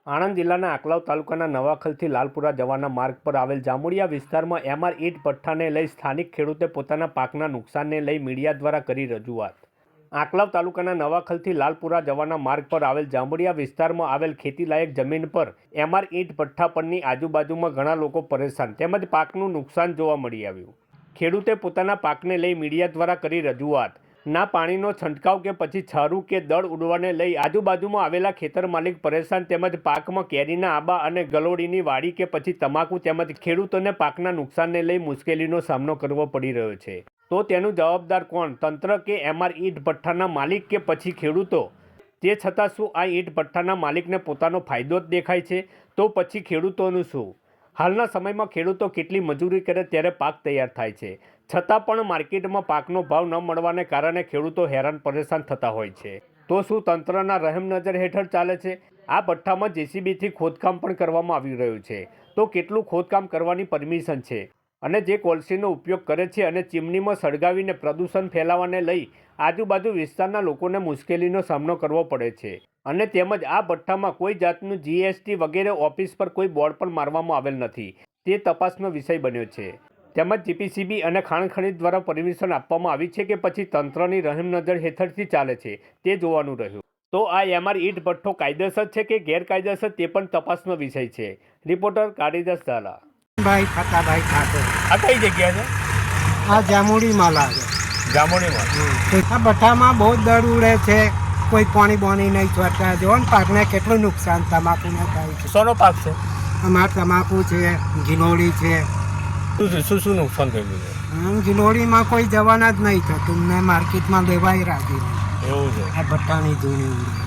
આણંદ જિલ્લાના આકલાવ તાલુકાના નવાખલથી લાલપુરા જવાના માર્ગ પર આવેલ જામુડિયા વિસ્તારમાં એમઆર ઈંટ ભઠ્ઠાને લઈ સ્થાનિક ખેડૂતે પોતાના પાકના નુકસાનને લઈ મીડિયા દ્વારા કરી રજૂઆત। આકલાવ તાલુકાના નવાખલથી લાલપુરા જવાના માર્ગ પર આવેલ જામુડિયા વિસ્તારમાં આવેલ ખેતીલાયક જમીન પર એમઆર ઈંટ ભઠ્ઠા પરની આજુબાજુમાં ઘણા લોકો પરેશાન તેમજ પાકનું નુકસાન જોવા મળી આવ્યું। ખેડૂતે પોતાના પાકને લઈ મીડિયા દ્વારા કરી રજૂઆત। ના પાણીનો છંટકાવ કે પછી છારું કે દળ ઉડવાને લઈ આજુબાજુમાં આવેલા ખેતર માલિક પરેશાન તેમજ પાકમાં કેરીના આંબા અને ગલોડીની વાડી કે પછી તમાકુ તેમજ ખેડૂતોને પાકના નુકસાનને લઈ મુશ્કેલીનો સામનો કરવો પડી રહ્યો છે। તો તેનું જવાબદાર કોણ? તંત્ર કે એમઆર ઈંટ ભઠ્ઠાના માલિક કે પછી ખેડૂતો? તે છતાં શું આ ઈંટ ભઠ્ઠાના માલિકને પોતાનો ફાયદો જ દેખાય છે? તો પછી ખેડૂતોનું શું? હાલના સમયમાં ખેડૂતો કેટલી મજૂરી કરે ત્યારે પાક તૈયાર થાય છે, છતાં પણ માર્કેટમાં પાકનો ભાવ ન મળવાને કારણે ખેડૂતો હેરાન પરેશાન થતા હોય છે। તો શું તંત્રના રહેમ નજર હેઠળ ચાલે છે? આ ભઠ્ઠામાં જેસીબીથી ખોદકામ પણ કરવામાં આવી રહ્યું છે, તો કેટલું ખોદકામ કરવાની પરમિશન છે? અને જે કોલસીનો ઉપયોગ કરે છે અને ચીમનીમાં સળગાવીને પ્રદૂષણ ફેલાવાને લઈ આજુબાજુ વિસ્તારના લોકોને મુશ્કેલીનો સામનો કરવો પડે છે। અને તેમજ આ ભઠ્ઠામાં કોઈ જાતનું જીએસટી વગેરે ઓફિસ પર કોઈ બોર્ડ પણ મારવામાં આવેલ નથી, તે તપાસનો વિષય બન્યો છે। તેમજ જીપીસીબી અને ખાણ ખનીજ દ્વારા પરમિશન આપવામાં આવી છે કે પછી તંત્રની રહેમ નજર હેઠળથી ચાલે છે, તે જોવાનું રહ્યું। તો આ એમઆર ઈંટ ભઠ્ઠો કાયદેસર છે કે ગેરકાયદેસર, તે પણ તપાસનો વિષય છે। રિપોર્ટર કાળીદાસ ઝાલા। ભાઈ ફતાભાઈ ઠાકોર। આ કઈ જગ્યા છે? આ જામુડીમાં લાગે। જામુડીમાં? આ ભઠ્ઠામાં બહુ દર ઉડે છે, કોઈ પાણી બોણી નહીં છોડતા। જો ને પાકને કેટલું નુકસાન તમાકુને થાય છે। શેનો પાક છે? અમારે તમાકુ છે, ગિલોડી છે। શું નુકસાન થયેલું છે? ગિલોડીમાં કોઈ જવાના જ નહીં થતું ને માર્કેટમાં લેવાય રાજી એવું છે? આ ભઠ્ઠાની જૂની ઉડી